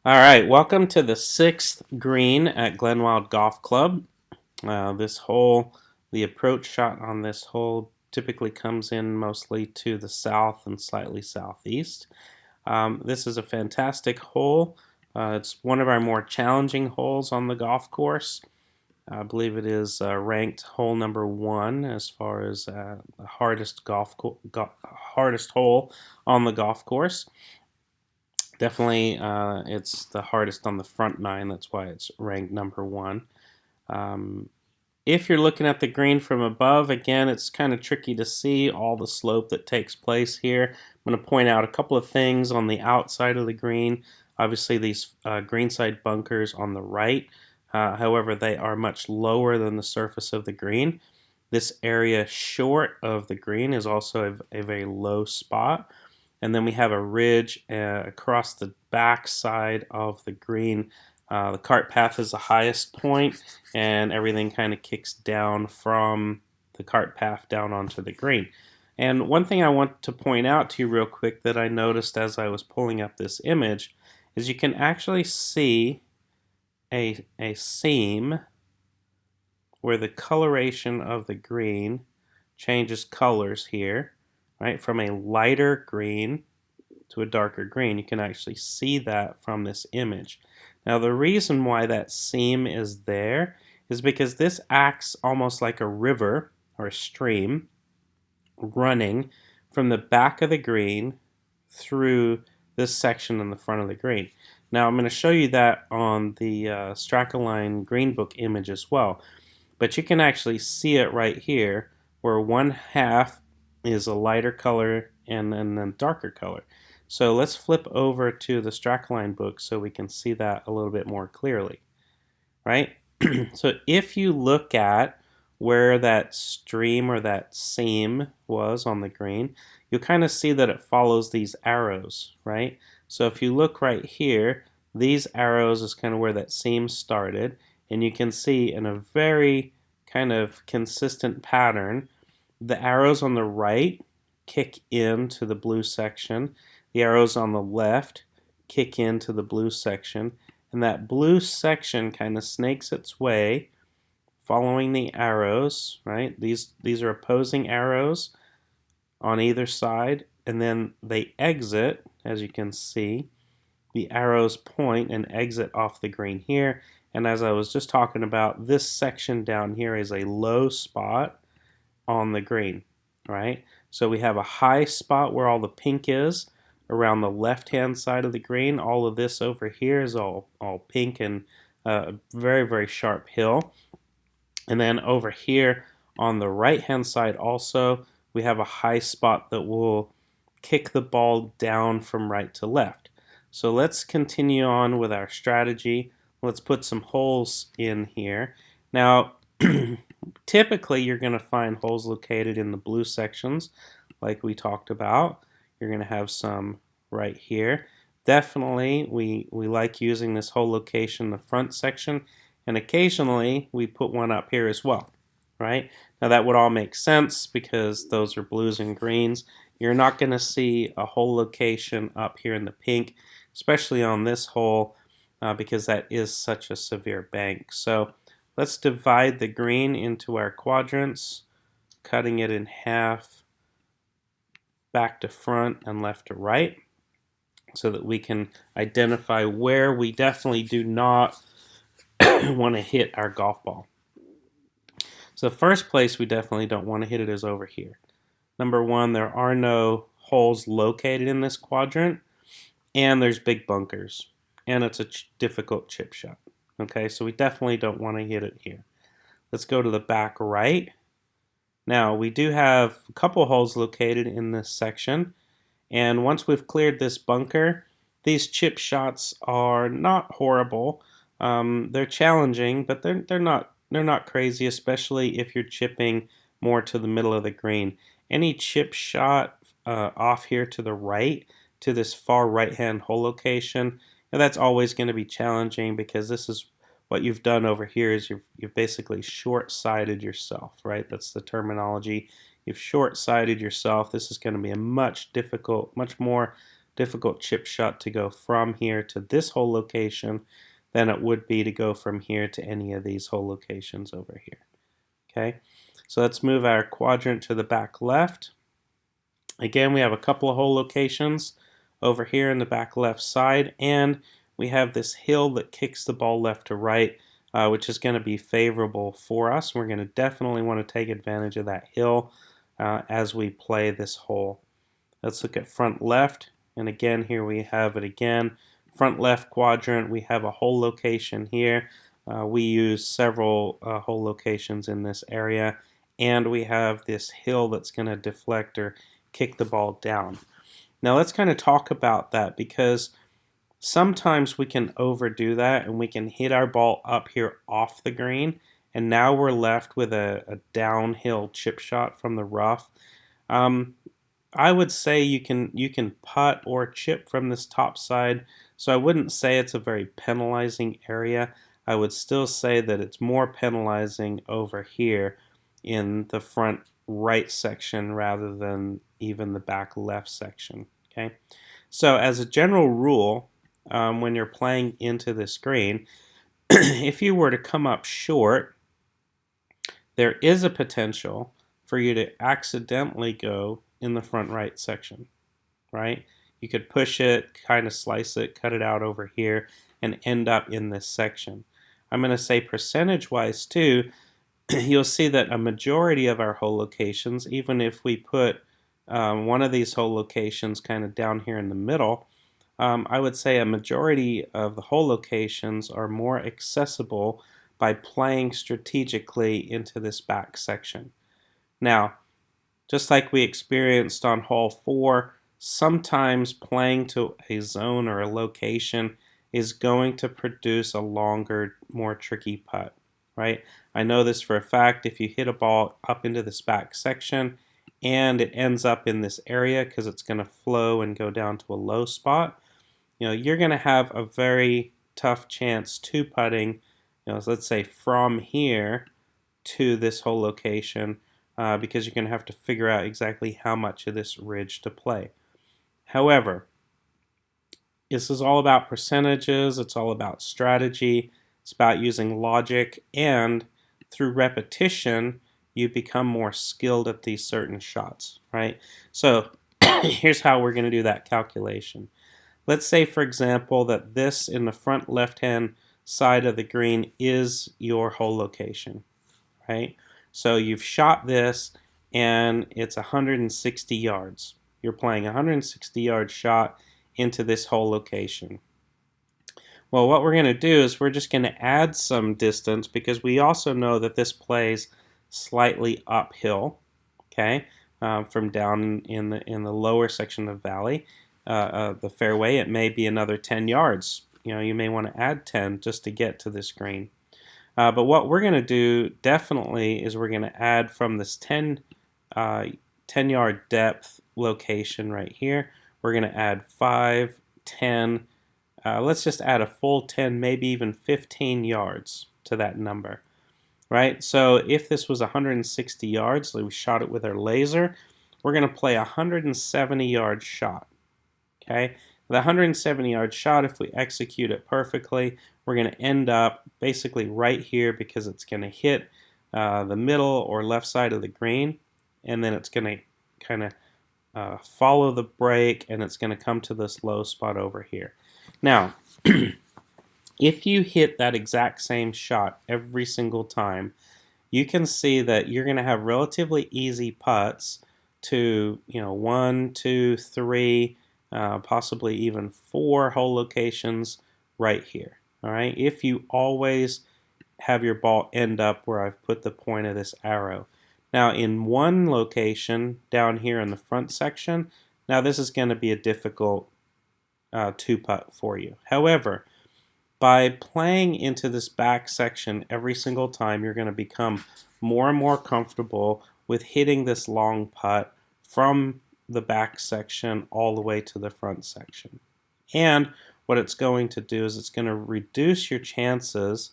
All right, welcome to the sixth green at Glenwild Golf Club. This hole, the approach shot on this hole typically comes in mostly to the south and slightly southeast. This is a fantastic hole. It's one of our more challenging holes on the golf course. I believe it is ranked hole number one as far as the hardest hardest hole on the golf course. Definitely, it's the hardest on the front nine. That's why it's ranked number one. Um, if you're looking at the green from above, again, it's kind of tricky to see all the slope that takes place here. I'm going to point out a couple of things on the outside of the green. Obviously, these greenside bunkers on the right. However, they are much lower than the surface of the green. This area short of the green is also a very low spot. And then we have a ridge across the back side of the green. The cart path is the highest point, and everything kind of kicks down from the cart path down onto the green. And one thing I want to point out to you real quick that I noticed as I was pulling up this image is you can actually see a seam where the coloration of the green changes colors here, right, from a lighter green to a darker green. You can actually see that from this image. Now the reason why that seam is there is because this acts almost like a river or a stream running from the back of the green through this section in the front of the green. Now I'm going to show you that on the Strakaline Green Book image as well. But you can actually see it right here where one half is a lighter color and then a darker color. So let's flip over to the Strakaline book so we can see that a little bit more clearly, right? So if you look at where that stream or that seam was on the green, you'll kind of see that it follows these arrows, right? So if you look right here, these arrows is kind of where that seam started, and you can see in a very kind of consistent pattern, the arrows on the right kick into the blue section, the arrows on the left kick into the blue section, and that blue section kind of snakes its way following the arrows, right? These are opposing arrows on either side, and then they exit, as you can see. The arrows point and exit off the green here, and as I was just talking about, this section down here is a low spot on the green, right? So we have a high spot where all the pink is around the left-hand side of the green. All of this over here is all pink and a very, very sharp hill. And then over here on the right-hand side also, we have a high spot that will kick the ball down from right to left. So let's continue on with our strategy. Let's put some holes in here. Now, typically you're going to find holes located in the blue sections like we talked about. You're going to have some right here. Definitely we like using this hole location in the front section, and occasionally we put one up here as well, right? Now that would all make sense because those are blues and greens. You're not going to see a hole location up here in the pink, especially on this hole because that is such a severe bank. So let's divide the green into our quadrants, cutting it in half back to front and left to right so that we can identify where we definitely do not want to hit our golf ball. So the first place we definitely don't want to hit it is over here. Number one, there are no holes located in this quadrant, and there's big bunkers, and it's a difficult chip shot. Okay, so we definitely don't want to hit it here. Let's go to the back right. Now, we do have a couple holes located in this section, and once we've cleared this bunker, these chip shots are not horrible. They're challenging, but they're not crazy, especially if you're chipping more to the middle of the green. Any chip shot off here to the right, to this far right-hand hole location, and that's always going to be challenging because this is what you've done over here is you've basically short-sighted yourself, right? That's the terminology. You've short-sighted yourself. This is going to be a much more difficult chip shot to go from here to this hole location than it would be to go from here to any of these hole locations over here. Okay, so let's move our quadrant to the back left. Again, we have a couple of hole locations over here in the back left side, and we have this hill that kicks the ball left to right, which is going to be favorable for us. We're going to definitely want to take advantage of that hill as we play this hole. Let's look at front left, and again, here we have it again. Front left quadrant, we have a hole location here. We use several hole locations in this area, and we have this hill that's going to deflect or kick the ball down. Now let's kind of talk about that, because sometimes we can overdo that and we can hit our ball up here off the green, and now we're left with a downhill chip shot from the rough. I would say you can putt or chip from this top side, so I wouldn't say it's a very penalizing area. I would still say that it's more penalizing over here in the front right section rather than even the back left section. Okay, so as a general rule, when you're playing into this green, if you were to come up short, there is a potential for you to accidentally go in the front right section, right? You could push it, kind of slice it, cut it out over here, and end up in this section. I'm going to say percentage-wise too, you'll see that a majority of our hole locations, even if we put one of these hole locations kind of down here in the middle, I would say a majority of the hole locations are more accessible by playing strategically into this back section. Now, just like we experienced on hole 4, sometimes playing to a zone or a location is going to produce a longer, more tricky putt, right? I know this for a fact. If you hit a ball up into this back section and it ends up in this area because it's going to flow and go down to a low spot, you're going to have a very tough chance to putting, so let's say from here to this whole location, because you're going to have to figure out exactly how much of this ridge to play. However, this is all about percentages, it's all about strategy, it's about using logic, and through repetition, you become more skilled at these certain shots, right? So here's how we're going to do that calculation. Let's say, for example, that this in the front left-hand side of the green is your hole location, right? So you've shot this, and it's 160 yards. You're playing a 160-yard shot into this hole location. Well, what we're going to do is we're just going to add some distance, because we also know that this plays slightly uphill, okay, from down in the lower section of the valley, the fairway. It may be another 10 yards. You may want to add 10 just to get to this green. But what we're going to do definitely is we're going to add from this 10-yard depth location right here. We're going to add 5, 10, let's just add a full 10, maybe even 15 yards to that number, right? So if this was 160 yards, we shot it with our laser, we're going to play a 170-yard shot, okay? The 170-yard shot, if we execute it perfectly, we're going to end up basically right here, because it's going to hit the middle or left side of the green, and then it's going to kind of follow the break, and it's going to come to this low spot over here. Now, if you hit that exact same shot every single time, you can see that you're going to have relatively easy putts to 1, 2, 3, possibly even 4 hole locations right here. All right, if you always have your ball end up where I've put the point of this arrow. Now, in one location down here in the front section, now this is going to be a difficult 2-putt for you. However, by playing into this back section every single time, you're going to become more and more comfortable with hitting this long putt from the back section all the way to the front section. And what it's going to do is it's going to reduce your chances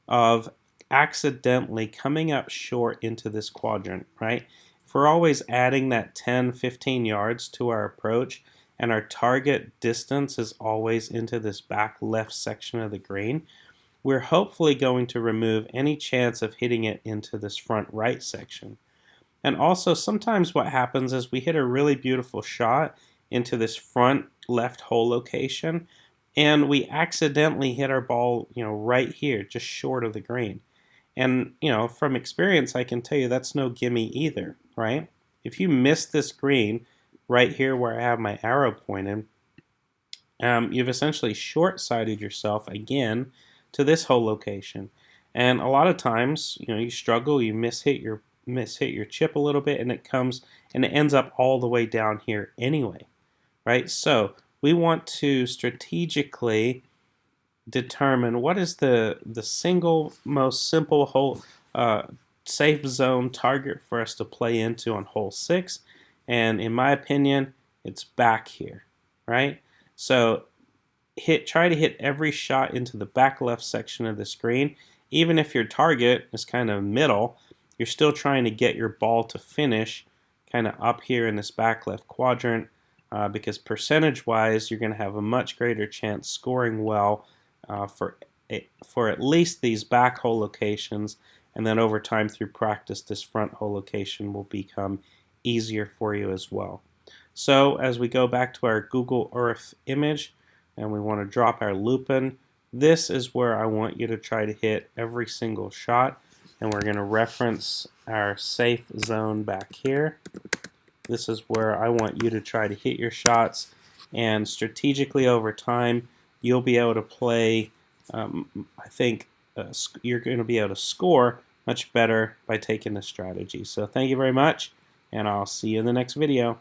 of accidentally coming up short into this quadrant, right? If we're always adding that 10, 15 yards to our approach, and our target distance is always into this back left section of the green, we're hopefully going to remove any chance of hitting it into this front right section. And also, sometimes what happens is we hit a really beautiful shot into this front left hole location, and we accidentally hit our ball, right here, just short of the green. And, from experience, I can tell you that's no gimme either, right? If you miss this green right here where I have my arrow pointed, you've essentially short-sighted yourself again to this hole location. And a lot of times, you struggle, you mishit your chip a little bit, and it ends up all the way down here anyway, right? So we want to strategically determine what is the single most simple hole safe zone target for us to play into on hole 6, and in my opinion, it's back here, right? So try to hit every shot into the back left section of the screen. Even if your target is kind of middle, you're still trying to get your ball to finish kind of up here in this back left quadrant, because percentage-wise, you're going to have a much greater chance scoring well for at least these back hole locations, and then over time through practice, this front hole location will become easier for you as well. So as we go back to our Google Earth image, and we want to drop our loop in, this is where I want you to try to hit every single shot, and we're going to reference our safe zone back here. This is where I want you to try to hit your shots, and strategically over time, you'll be able to play, I think you're going to be able to score much better by taking this strategy. So thank you very much, and I'll see you in the next video.